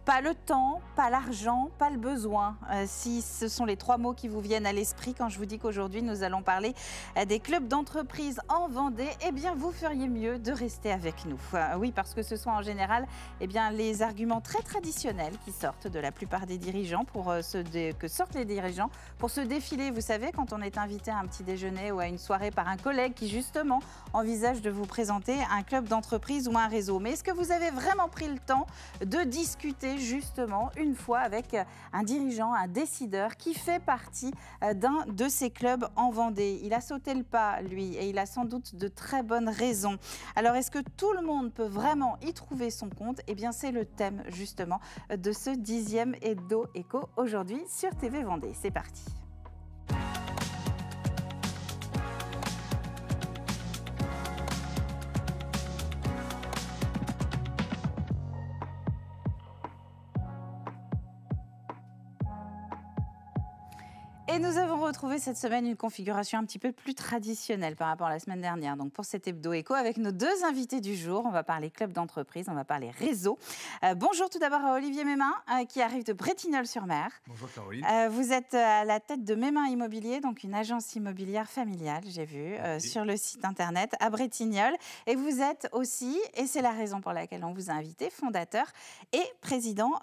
Pas le temps, pas l'argent, pas le besoin. Si ce sont les trois mots qui vous viennent à l'esprit quand je vous dis qu'aujourd'hui nous allons parler des clubs d'entreprise en Vendée, eh bien vous feriez mieux de rester avec nous. Oui, parce que ce sont en général les arguments très traditionnels qui sortent de la plupart des dirigeants que sortent les dirigeants pour se défiler. Vous savez, quand on est invité à un petit déjeuner ou à une soirée par un collègue qui justement envisage de vous présenter un club d'entreprise ou un réseau. Mais est-ce que vous avez vraiment pris le temps de discuter justement une fois avec un dirigeant, un décideur qui fait partie d'un de ces clubs en Vendée? Il a sauté le pas, lui, et il a sans doute de très bonnes raisons. Alors, est-ce que tout le monde peut vraiment y trouver son compte? Eh bien, c'est le thème justement de ce 10e Hebdo Éco aujourd'hui sur TV Vendée. C'est parti. Et nous avons retrouvé cette semaine une configuration un petit peu plus traditionnelle par rapport à la semaine dernière. Donc pour cet Hebdo Éco, avec nos deux invités du jour, on va parler club d'entreprise, on va parler réseau. Bonjour tout d'abord à Olivier Mémin, qui arrive de Bretignolles-sur-Mer. Bonjour Caroline. Vous êtes à la tête de Mémin Immobilier, donc une agence immobilière familiale, j'ai vu, sur le site internet à Bretignolles. Et vous êtes aussi, et c'est la raison pour laquelle on vous a invité, fondateur et président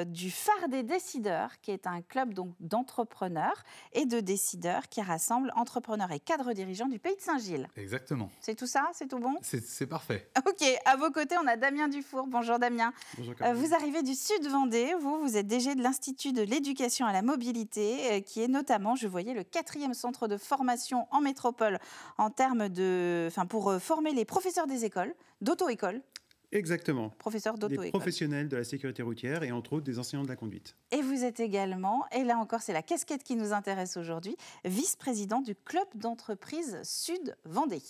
du Phare des décideurs, qui est un club d'entrepreneurs et de décideurs qui rassemble entrepreneurs et cadres dirigeants du pays de Saint-Gilles. Exactement. C'est tout ça? C'est tout bon? C'est parfait. Ok, à vos côtés, on a Damien Dufour. Bonjour Damien. Bonjour Caroline. Vous arrivez du Sud Vendée, vous êtes DG de l'Institut de l'éducation à la mobilité, qui est notamment, je voyais, le 4e centre de formation en métropole en termes pour former les professeurs des écoles, d'auto-école. Exactement. Professeur d'auto-école. Des professionnels de la sécurité routière et entre autres des enseignants de la conduite. Et vous êtes également, et là encore c'est la casquette qui nous intéresse aujourd'hui, vice-président du club d'entreprise Sud Vendée.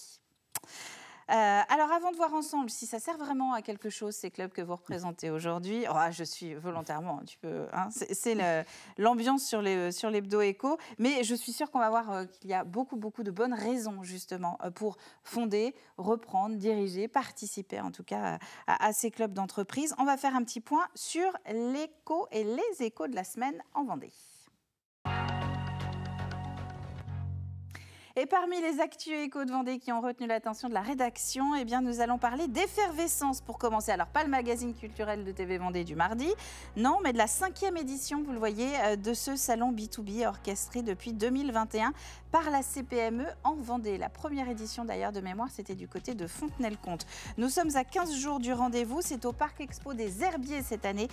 Alors avant de voir ensemble si ça sert vraiment à quelque chose, ces clubs que vous représentez aujourd'hui, je suis volontairement un petit peu... c'est l'ambiance sur l'Hebdo Éco, mais je suis sûre qu'on va voir qu'il y a beaucoup de bonnes raisons justement pour fonder, reprendre, diriger, participer en tout cas à ces clubs d'entreprise. On va faire un petit point sur l'éco et les échos de la semaine en Vendée. Et parmi les actus éco de Vendée qui ont retenu l'attention de la rédaction, eh bien, nous allons parler d'effervescence pour commencer. Alors, pas le magazine culturel de TV Vendée du mardi, non, mais de la 5e édition, vous le voyez, de ce salon B2B orchestré depuis 2021 par la CPME en Vendée. La première édition, d'ailleurs, de mémoire, c'était du côté de Fontenay-le-Comte. Nous sommes à 15 jours du rendez-vous. C'est au Parc Expo des Herbiers cette année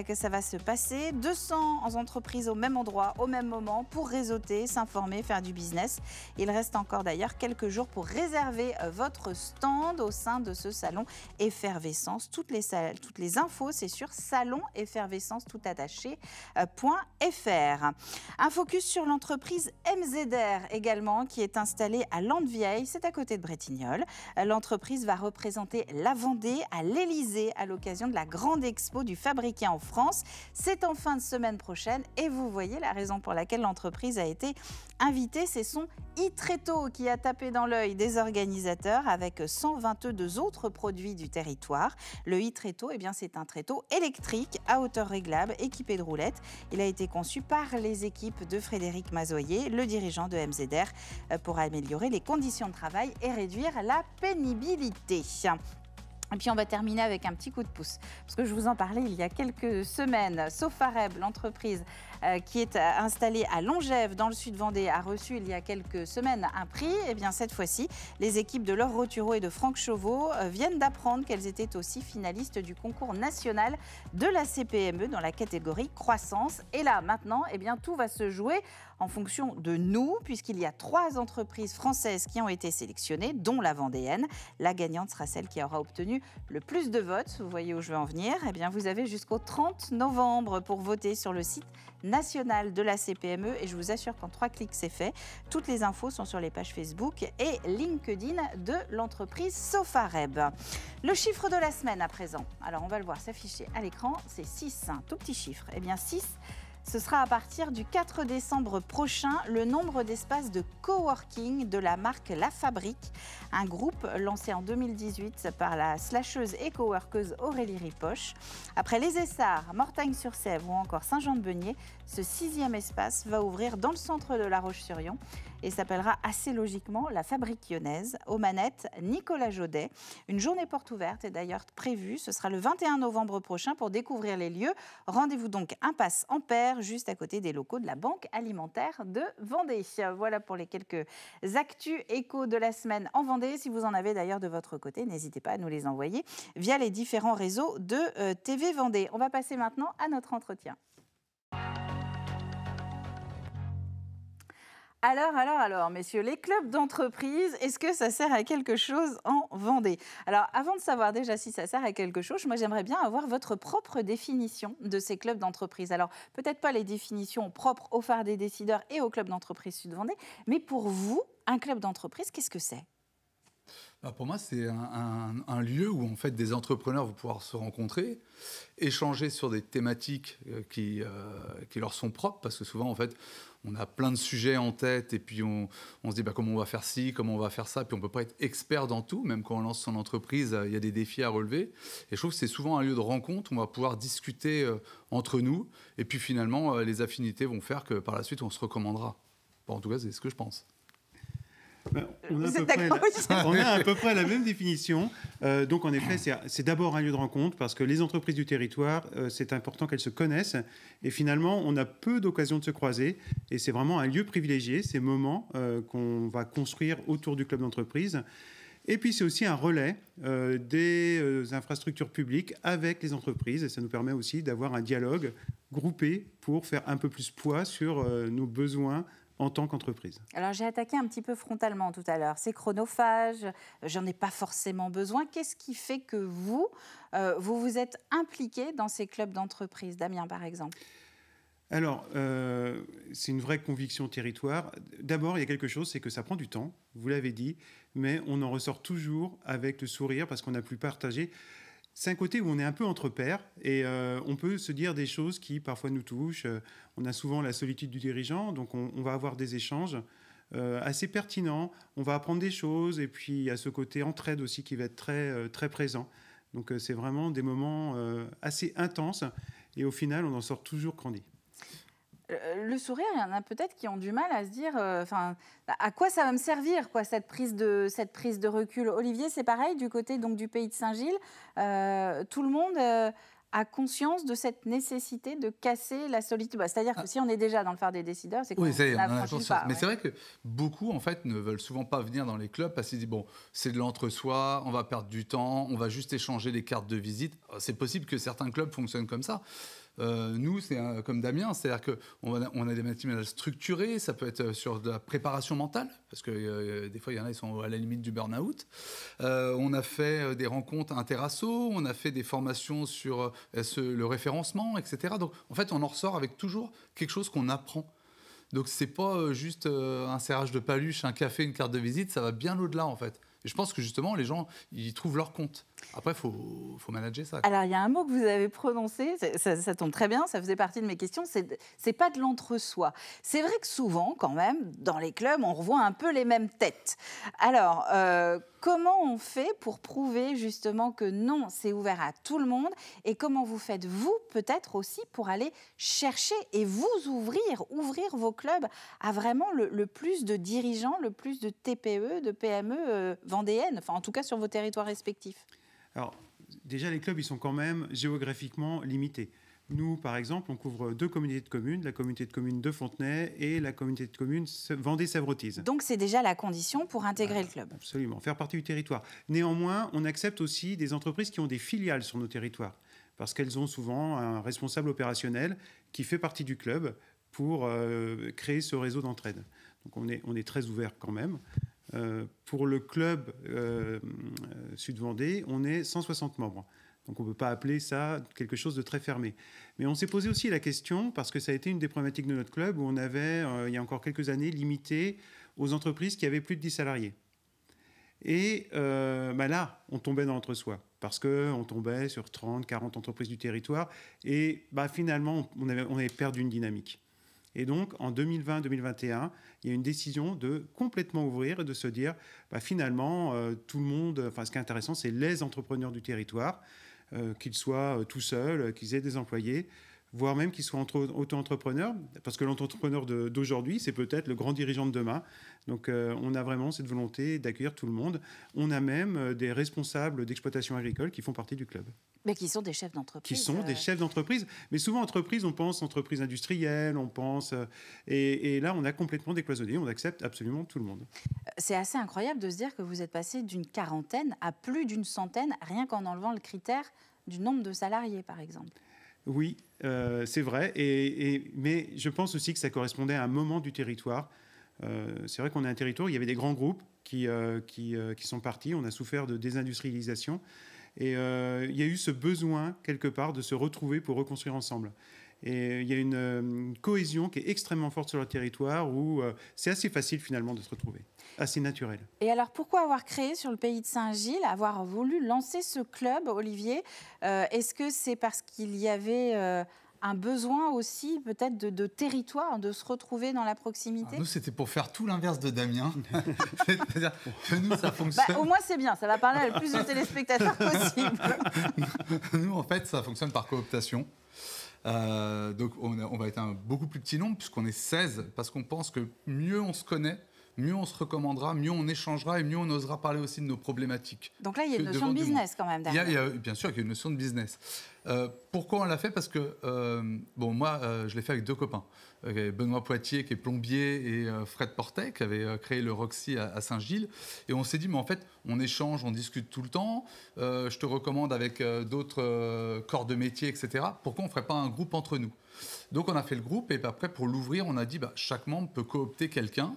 que ça va se passer. 200 entreprises au même endroit, au même moment, pour réseauter, s'informer, faire du business. Il reste encore d'ailleurs quelques jours pour réserver votre stand au sein de ce salon Effervescence. Toutes les infos, c'est sur saloneffervescence.fr. Un focus sur l'entreprise MZR également, qui est installée à Landevieille, c'est à côté de Bretignolles. L'entreprise va représenter la Vendée à l'Élysée à l'occasion de la grande expo du fabriqué en France. C'est en fin de semaine prochaine et vous voyez la raison pour laquelle l'entreprise a été invitée, c'est son e-tréteau qui a tapé dans l'œil des organisateurs avec 122 autres produits du territoire. Le e-tréteau, c'est un tréteau électrique à hauteur réglable équipé de roulettes. Il a été conçu par les équipes de Frédéric Mazoyer, le dirigeant de MZR, pour améliorer les conditions de travail et réduire la pénibilité. Et puis on va terminer avec un petit coup de pouce, parce que je vous en parlais il y a quelques semaines. Sofareb, l'entreprise qui est installée à Longève dans le Sud Vendée, a reçu il y a quelques semaines un prix. Et bien cette fois-ci, les équipes de Laure Roturo et de Franck Chauveau viennent d'apprendre qu'elles étaient aussi finalistes du concours national de la CPME dans la catégorie croissance. Et là maintenant, tout va se jouer en fonction de nous, puisqu'il y a 3 entreprises françaises qui ont été sélectionnées, dont la vendéenne. La gagnante sera celle qui aura obtenu le plus de votes. Vous voyez où je veux en venir. Vous avez jusqu'au 30 novembre pour voter sur le site national de la CPME. Et je vous assure qu'en 3 clics, c'est fait. Toutes les infos sont sur les pages Facebook et LinkedIn de l'entreprise Sofareb. Le chiffre de la semaine à présent. Alors, on va le voir s'afficher à l'écran. C'est 6, un tout petit chiffre. 6, Ce sera à partir du 4 décembre prochain le nombre d'espaces de coworking de la marque La Fabrique, un groupe lancé en 2018 par la slasheuse et coworkeuse Aurélie Ripoche. Après les Essarts, Mortagne-sur-Sèvre ou encore Saint-Jean-de-Beugnet, ce 6e espace va ouvrir dans le centre de La Roche-sur-Yon et s'appellera assez logiquement La Fabrique lyonnaise. Aux manettes, Nicolas Jaudet. Une journée porte ouverte est d'ailleurs prévue. Ce sera le 21 novembre prochain pour découvrir les lieux. Rendez-vous donc impasse Ampère, juste à côté des locaux de la Banque alimentaire de Vendée. Voilà pour les quelques actus échos de la semaine en Vendée. Si vous en avez d'ailleurs de votre côté, n'hésitez pas à nous les envoyer via les différents réseaux de TV Vendée. On va passer maintenant à notre entretien. Alors, messieurs, les clubs d'entreprise, est-ce que ça sert à quelque chose en Vendée? Alors, avant de savoir déjà si ça sert à quelque chose, moi, j'aimerais bien avoir votre propre définition de ces clubs d'entreprise. Alors, peut-être pas les définitions propres au phare des décideurs et au club d'entreprise Sud-Vendée, mais pour vous, un club d'entreprise, qu'est-ce que c'est? Pour moi, c'est un lieu où en fait, des entrepreneurs vont pouvoir se rencontrer, échanger sur des thématiques qui leur sont propres, parce que souvent, en fait, on a plein de sujets en tête et puis on se dit comment on va faire ci, comment on va faire ça, puis on ne peut pas être expert dans tout, même quand on lance son entreprise, il y a des défis à relever. Et je trouve que c'est souvent un lieu de rencontre où on va pouvoir discuter entre nous, et puis finalement, les affinités vont faire que par la suite, on se recommandera. Bon, en tout cas, c'est ce que je pense. On a à peu près la même définition. Donc, en effet, c'est d'abord un lieu de rencontre parce que les entreprises du territoire, c'est important qu'elles se connaissent. Et finalement, on a peu d'occasions de se croiser. Et c'est vraiment un lieu privilégié, ces moments qu'on va construire autour du club d'entreprise. Et puis, c'est aussi un relais des infrastructures publiques avec les entreprises. Et ça nous permet aussi d'avoir un dialogue groupé pour faire un peu plus poids sur nos besoins en tant qu'entreprise. Alors, j'ai attaqué un petit peu frontalement tout à l'heure. C'est chronophage, j'en ai pas forcément besoin. Qu'est-ce qui fait que vous vous êtes impliqué dans ces clubs d'entreprise? Damien, par exemple. Alors, c'est une vraie conviction territoire. D'abord, il y a quelque chose, c'est que ça prend du temps, vous l'avez dit, mais on en ressort toujours avec le sourire parce qu'on a pu partager. C'est un côté où on est un peu entre pairs et on peut se dire des choses qui parfois nous touchent. On a souvent la solitude du dirigeant, donc on va avoir des échanges assez pertinents. On va apprendre des choses et puis il y a ce côté entraide aussi qui va être très, très présent. Donc c'est vraiment des moments assez intenses et au final on en sort toujours grandi. Le sourire, il y en a peut-être qui ont du mal à se dire à quoi ça va me servir, quoi, cette prise de recul. Olivier, c'est pareil, du côté donc, du pays de Saint-Gilles. Tout le monde a conscience de cette nécessité de casser la solitude. C'est-à-dire que si on est déjà dans le phare des décideurs, c'est qu'on oui, on n'a en a franchi conscience. pas. Mais c'est vrai que beaucoup, en fait, ne veulent souvent pas venir dans les clubs parce qu'ils disent, bon, c'est de l'entre-soi, on va perdre du temps, on va juste échanger les cartes de visite. C'est possible que certains clubs fonctionnent comme ça. Nous, c'est comme Damien, c'est-à-dire qu'on a des matinales structurées, ça peut être sur de la préparation mentale, parce que des fois, il y en a, ils sont à la limite du burn-out. On a fait des rencontres inter-asso, on a fait des formations sur le référencement, etc. Donc, en fait, on en ressort avec toujours quelque chose qu'on apprend. Donc, c'est pas juste un serrage de paluche, un café, une carte de visite, ça va bien au-delà, en fait. Et je pense que justement, les gens, ils trouvent leur compte. Après, il faut manager ça. Alors, il y a un mot que vous avez prononcé, ça tombe très bien, ça faisait partie de mes questions, c'est pas de l'entre-soi. C'est vrai que souvent, quand même, dans les clubs, on revoit un peu les mêmes têtes. Alors, comment on fait pour prouver justement que non, c'est ouvert à tout le monde? Et comment vous faites, vous, peut-être aussi, pour aller chercher et vous ouvrir vos clubs à vraiment le plus de dirigeants, le plus de TPE, de PME vendéennes, enfin en tout cas sur vos territoires respectifs? Alors, déjà, les clubs, ils sont quand même géographiquement limités. Nous, par exemple, on couvre 2 communautés de communes, la communauté de communes de Fontenay et la communauté de communes Vendée-Sèvres-Autise. Donc, c'est déjà la condition pour intégrer le club. Absolument, faire partie du territoire. Néanmoins, on accepte aussi des entreprises qui ont des filiales sur nos territoires, parce qu'elles ont souvent un responsable opérationnel qui fait partie du club pour créer ce réseau d'entraide. Donc, on est très ouvert quand même. Pour le club Sud-Vendée, on est 160 membres. Donc on ne peut pas appeler ça quelque chose de très fermé. Mais on s'est posé aussi la question, parce que ça a été une des problématiques de notre club, où on avait, il y a encore quelques années, limité aux entreprises qui avaient plus de 10 salariés. Et là, on tombait dans l'entre-soi, parce qu'on tombait sur 30, 40 entreprises du territoire, et finalement, on avait perdu une dynamique. Et donc, en 2020-2021, il y a une décision de complètement ouvrir et de se dire, finalement, tout le monde, ce qui est intéressant, c'est les entrepreneurs du territoire, qu'ils soient tout seuls, qu'ils aient des employés, voire même qu'ils soient auto-entrepreneurs, parce que l'entrepreneur d'aujourd'hui, c'est peut-être le grand dirigeant de demain. Donc, on a vraiment cette volonté d'accueillir tout le monde. On a même des responsables d'exploitation agricole qui font partie du club. Mais qui sont des chefs d'entreprise. Qui sont des chefs d'entreprise. Mais souvent, entreprise, on pense entreprise industrielle, on pense... et là, on a complètement décloisonné, on accepte absolument tout le monde. C'est assez incroyable de se dire que vous êtes passé d'une quarantaine à plus d'une centaine, rien qu'en enlevant le critère du nombre de salariés, par exemple. Oui, c'est vrai. Mais je pense aussi que ça correspondait à un moment du territoire. C'est vrai qu'on a un territoire, il y avait des grands groupes qui sont partis. On a souffert de désindustrialisation. Et il y a eu ce besoin, quelque part, de se retrouver pour reconstruire ensemble. Et il y a une cohésion qui est extrêmement forte sur le territoire où c'est assez facile, finalement, de se retrouver. Assez naturel. Et alors, pourquoi avoir créé sur le pays de Saint-Gilles, avoir voulu lancer ce club, Olivier? Est-ce que c'est parce qu'il y avait un besoin aussi, peut-être, de territoire, de se retrouver dans la proximité? Alors nous, c'était pour faire tout l'inverse de Damien. C'est-à-dire que nous, ça fonctionne... au moins, c'est bien. Ça va parler à le plus de téléspectateurs possible. Nous, en fait, ça fonctionne par cooptation. Donc, on va être un beaucoup plus petit nombre, puisqu'on est 16, parce qu'on pense que mieux on se connaît, mieux on se recommandera, mieux on échangera et mieux on osera parler aussi de nos problématiques. Donc là, il y a une notion de business quand même derrière. Bien sûr qu'il y a une notion de business. Pourquoi on l'a fait? Parce que, moi, je l'ai fait avec deux copains. Benoît Poitier, qui est plombier, et Fred Portet, qui avait créé le Roxy à Saint-Gilles. Et on s'est dit, mais en fait, on échange, on discute tout le temps. Je te recommande avec d'autres corps de métier, etc. Pourquoi on ne ferait pas un groupe entre nous? Donc, on a fait le groupe. Et après, pour l'ouvrir, on a dit, chaque membre peut coopter quelqu'un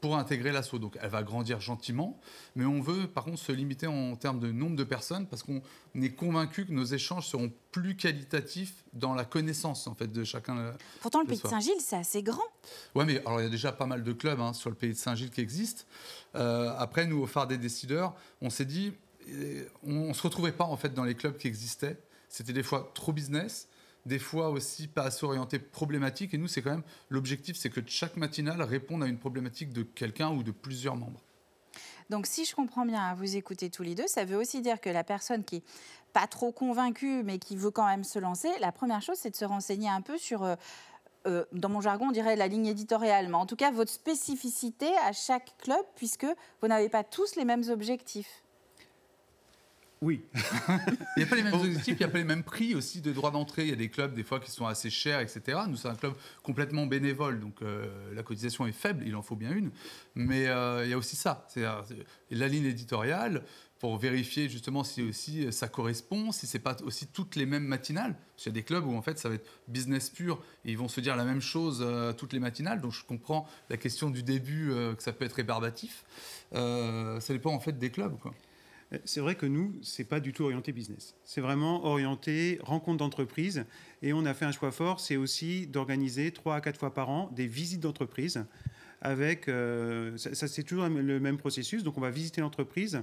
pour intégrer l'asso. Donc, elle va grandir gentiment, mais on veut, par contre, se limiter en termes de nombre de personnes parce qu'on est convaincu que nos échanges seront plus qualitatifs dans la connaissance, en fait, de chacun. Pourtant, le pays de Saint-Gilles, c'est assez grand. Oui, mais alors, il y a déjà pas mal de clubs sur le pays de Saint-Gilles qui existent. Après, nous, au Phare des décideurs, on s'est dit, on ne se retrouvait pas, en fait, dans les clubs qui existaient. C'était des fois trop business, des fois aussi pas assez orienté problématique. Et nous, c'est quand même l'objectif, c'est que chaque matinale réponde à une problématique de quelqu'un ou de plusieurs membres. Donc, si je comprends bien, à vous écouter tous les deux, ça veut aussi dire que la personne qui n'est pas trop convaincue, mais qui veut quand même se lancer, la première chose, c'est de se renseigner un peu sur, dans mon jargon, on dirait la ligne éditoriale, mais en tout cas, votre spécificité à chaque club, puisque vous n'avez pas tous les mêmes objectifs. Oui. Il n'y a pas les mêmes objectifs, il n'y a pas les mêmes prix aussi de droits d'entrée. Il y a des clubs, des fois, qui sont assez chers, etc. Nous, c'est un club complètement bénévole, donc la cotisation est faible, il en faut bien une. Mais il y a aussi ça, c'est la ligne éditoriale, pour vérifier justement si aussi ça correspond, si ce n'est pas aussi toutes les mêmes matinales. Parce qu'il y a des clubs où, en fait, ça va être business pur, et ils vont se dire la même chose toutes les matinales. Donc, je comprends la question du début, que ça peut être rébarbatif. Ça dépend, en fait, des clubs, quoi. C'est vrai que nous, ce n'est pas du tout orienté business. C'est vraiment orienté rencontre d'entreprise. Et on a fait un choix fort, c'est aussi d'organiser 3 à 4 fois par an des visites d'entreprise. Avec, ça c'est toujours le même processus. Donc on va visiter l'entreprise.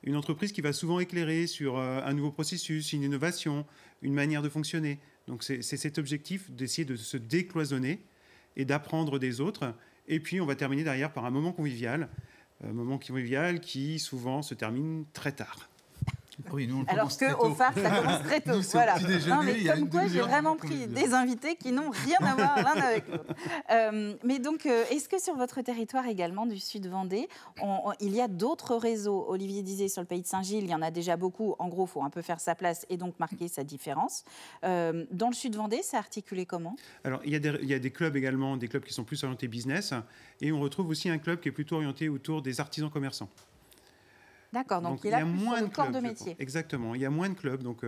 Une entreprise qui va souvent éclairer sur un nouveau processus, une innovation, une manière de fonctionner. Donc c'est cet objectif d'essayer de se décloisonner et d'apprendre des autres. Et puis on va terminer derrière par un moment convivial. Un moment convivial qui souvent se termine très tard. Oui, nous, alors qu'au Phare, ça commence très tôt. Nous, voilà. Non, mais comme quoi, j'ai vraiment pris des invités qui n'ont rien à voir l'un avec l'autre. Mais donc, est-ce que sur votre territoire également du Sud Vendée, il y a d'autres réseaux? Olivier disait sur le pays de Saint-Gilles, il y en a déjà beaucoup. En gros, il faut un peu faire sa place et donc marquer sa différence. Dans le Sud Vendée, c'est articulé comment? Alors, il y a des clubs également, des clubs qui sont plus orientés business. Et on retrouve aussi un club qui est plutôt orienté autour des artisans commerçants. D'accord, donc il y a moins de corps de métier. Exactement, il y a moins de clubs. Donc,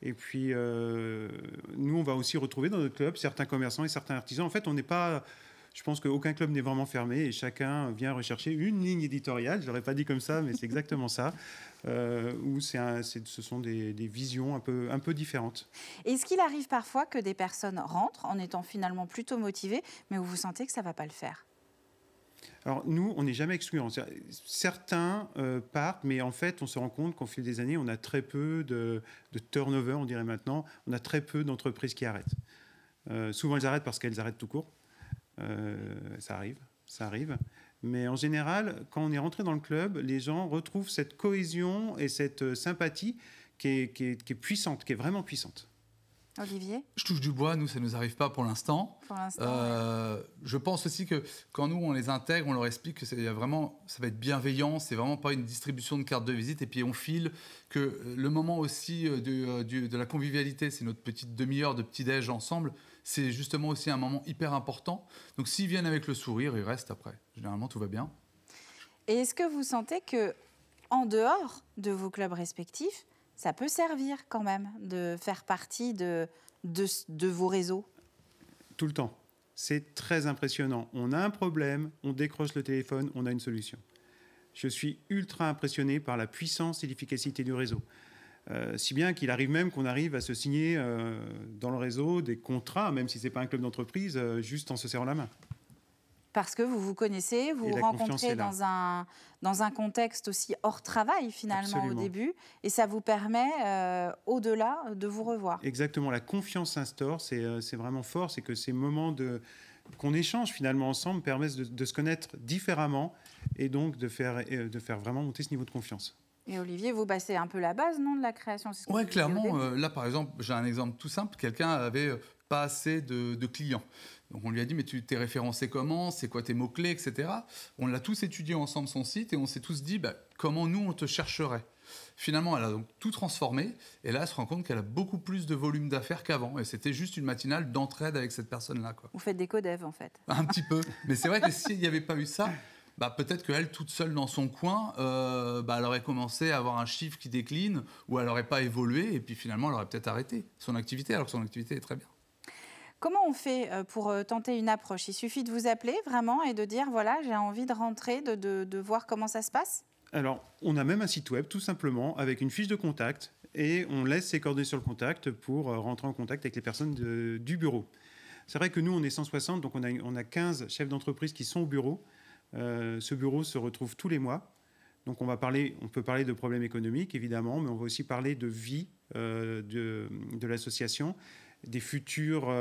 et puis, nous, on va aussi retrouver dans notre club certains commerçants et certains artisans. En fait, on n'est pas... Je pense qu'aucun club n'est vraiment fermé et chacun vient rechercher une ligne éditoriale. Je ne l'aurais pas dit comme ça, mais c'est exactement ça. Où ce sont des visions un peu différentes. Est-ce qu'il arrive parfois que des personnes rentrent en étant finalement plutôt motivées, mais où vous sentez que ça ne va pas le faire? Alors nous, on n'est jamais excluants. Certains partent, mais en fait, on se rend compte qu'au fil des années, on a très peu de turnover, on dirait maintenant. On a très peu d'entreprises qui arrêtent. Souvent, elles arrêtent parce qu'elles arrêtent tout court. Ça arrive. Mais en général, quand on est rentré dans le club, les gens retrouvent cette cohésion et cette sympathie qui est puissante, qui est vraiment puissante. Olivier ? Je touche du bois, nous ça ne nous arrive pas pour l'instant. Je pense aussi que quand nous on les intègre, on leur explique que ça va être bienveillant, c'est vraiment pas une distribution de cartes de visite et puis on file, que le moment aussi de la convivialité, c'est notre petite demi-heure de petit-déj ensemble, c'est justement aussi un moment hyper important. Donc s'ils viennent avec le sourire, ils restent après. Généralement tout va bien. Et est-ce que vous sentez que en dehors de vos clubs respectifs, ça peut servir quand même de faire partie de vos réseaux? Tout le temps. C'est très impressionnant. On a un problème, on décroche le téléphone, on a une solution. Je suis ultra impressionné par la puissance et l'efficacité du réseau. Si bien qu'il arrive même qu'on arrive à se signer dans le réseau des contrats, même si ce n'est pas un club d'entreprise, juste en se serrant la main. Parce que vous vous connaissez, vous vous rencontrez dans un contexte aussi hors travail finalement. Absolument. Au début, et ça vous permet au-delà de vous revoir. Exactement, la confiance s'instaure, c'est vraiment fort, c'est que ces moments qu'on échange finalement ensemble permettent de se connaître différemment et donc de faire vraiment monter ce niveau de confiance. Et Olivier, c'est un peu la base, non, de la création? Oui, clairement. Là, par exemple, j'ai un exemple tout simple. Quelqu'un avait pas assez de clients. Donc on lui a dit, mais tu t'es référencé comment? C'est quoi tes mots-clés, etc. On l'a tous étudié ensemble, son site, et on s'est tous dit, comment nous, on te chercherait? Finalement, elle a donc tout transformé, et là, elle se rend compte qu'elle a beaucoup plus de volume d'affaires qu'avant. Et c'était juste une matinale d'entraide avec cette personne-là, quoi. Vous faites des codev, en fait. Un petit peu. Mais c'est vrai que s'il n'y avait pas eu ça, peut-être qu'elle, toute seule dans son coin, elle aurait commencé à avoir un chiffre qui décline, ou elle n'aurait pas évolué, et puis finalement, elle aurait peut-être arrêté son activité, alors que son activité est très bien. Comment on fait pour tenter une approche? Il suffit de vous appeler vraiment et de dire, voilà, j'ai envie de rentrer, de voir comment ça se passe? Alors, on a même un site web, tout simplement, avec une fiche de contact, et on laisse ses coordonnées sur le contact pour rentrer en contact avec les personnes du bureau. C'est vrai que nous, on est 160, donc on a 15 chefs d'entreprise qui sont au bureau. Ce bureau se retrouve tous les mois. Donc on peut parler de problèmes économiques, évidemment, mais on va aussi parler de vie de l'association, des futurs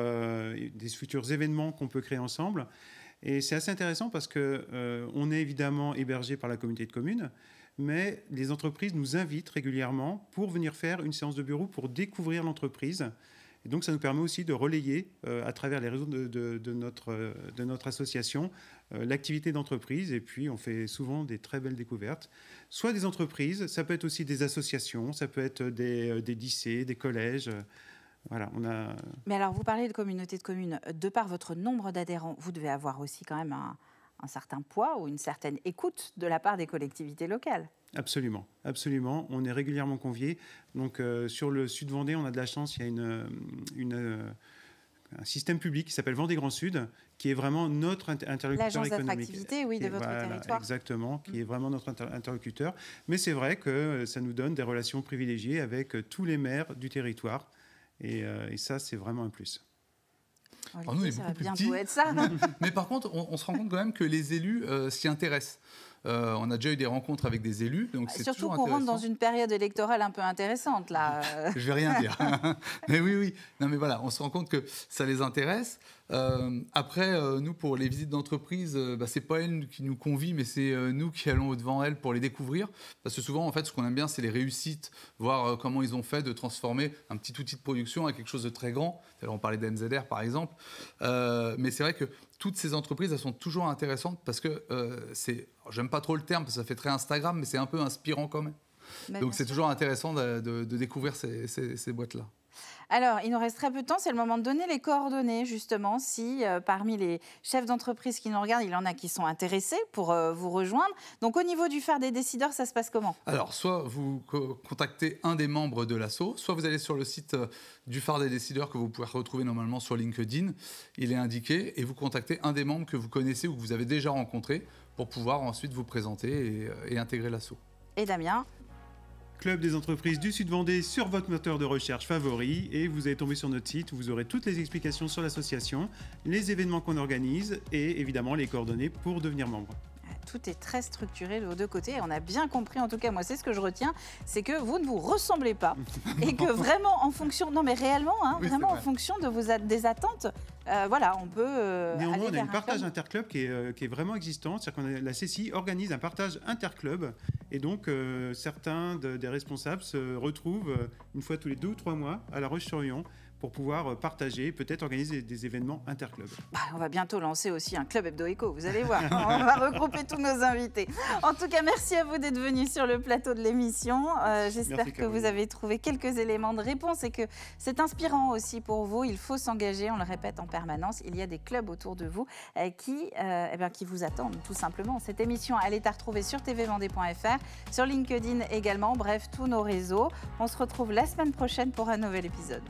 événements qu'on peut créer ensemble. Et c'est assez intéressant parce qu'on est évidemment hébergé par la communauté de communes, mais les entreprises nous invitent régulièrement pour venir faire une séance de bureau pour découvrir l'entreprise. Et donc ça nous permet aussi de relayer à travers les réseaux de notre association l'activité d'entreprise. Et puis on fait souvent des très belles découvertes. Soit des entreprises, ça peut être aussi des associations, ça peut être des lycées, des collèges. Voilà, Mais alors, vous parlez de communauté de communes. De par votre nombre d'adhérents, vous devez avoir aussi quand même un certain poids ou une certaine écoute de la part des collectivités locales. Absolument, absolument. On est régulièrement conviés. Donc, sur le Sud Vendée, on a de la chance. Il y a un système public qui s'appelle Vendée Grand Sud, qui est vraiment notre interlocuteur économique. L'agence d'attractivité, oui, de votre territoire. Exactement, qui est vraiment notre interlocuteur. Mais c'est vrai que ça nous donne des relations privilégiées avec tous les maires du territoire. Et ça, c'est vraiment un plus. Olivier, nous, on est beaucoup plus petits. Être ça. Mais par contre, on se rend compte quand même que les élus s'y intéressent. On a déjà eu des rencontres avec des élus, donc c'est surtout qu'on rentre dans une période électorale un peu intéressante là. Je vais rien dire. Mais oui. Non, mais voilà, on se rend compte que ça les intéresse. Après, nous, pour les visites d'entreprise, c'est pas elles qui nous convient, mais c'est nous qui allons au-devant elles pour les découvrir. Parce que souvent, en fait, ce qu'on aime bien, c'est les réussites, voir comment ils ont fait de transformer un petit outil de production à quelque chose de très grand. Alors, on parlait d'MZR, par exemple. Mais c'est vrai que toutes ces entreprises, elles sont toujours intéressantes parce que j'aime pas trop le terme, parce que ça fait très Instagram, mais c'est un peu inspirant quand même. Donc, c'est toujours intéressant de découvrir ces boîtes-là. Alors, il nous reste très peu de temps, c'est le moment de donner les coordonnées, justement, si parmi les chefs d'entreprise qui nous regardent, il y en a qui sont intéressés pour vous rejoindre. Donc, au niveau du phare des décideurs, ça se passe comment? Alors, soit vous contactez un des membres de l'asso, soit vous allez sur le site du phare des décideurs que vous pouvez retrouver normalement sur LinkedIn. Il est indiqué, et vous contactez un des membres que vous connaissez ou que vous avez déjà rencontré pour pouvoir ensuite vous présenter et intégrer l'asso. Et Damien? Club des entreprises du Sud Vendée sur votre moteur de recherche favori, et vous allez tomber sur notre site où vous aurez toutes les explications sur l'association, les événements qu'on organise et évidemment les coordonnées pour devenir membre. tout est très structuré de vos deux côtés. Et on a bien compris, en tout cas, moi, c'est ce que je retiens, c'est que vous ne vous ressemblez pas. Et que vraiment, en fonction, non mais réellement, hein, Oui, vraiment en fonction de des attentes, voilà, on peut Néanmoins, aller on a vers une un partage club. interclub qui est vraiment existante. C'est-à-dire que la CCI organise un partage interclub. Et donc, certains des responsables se retrouvent une fois tous les 2 ou 3 mois à La Roche-sur-Yon pour pouvoir partager, peut-être organiser des événements interclubs. Bah, on va bientôt lancer aussi un club hebdo-éco, vous allez voir. On va regrouper tous nos invités. En tout cas, merci à vous d'être venus sur le plateau de l'émission. J'espère Merci, que Caroline. vous avez trouvé quelques éléments de réponse et que c'est inspirant aussi pour vous. Il faut s'engager, on le répète en permanence. Il y a des clubs autour de vous qui vous attendent tout simplement. Cette émission, elle est à retrouver sur tvvendée.fr, sur LinkedIn également, bref, tous nos réseaux. On se retrouve la semaine prochaine pour un nouvel épisode.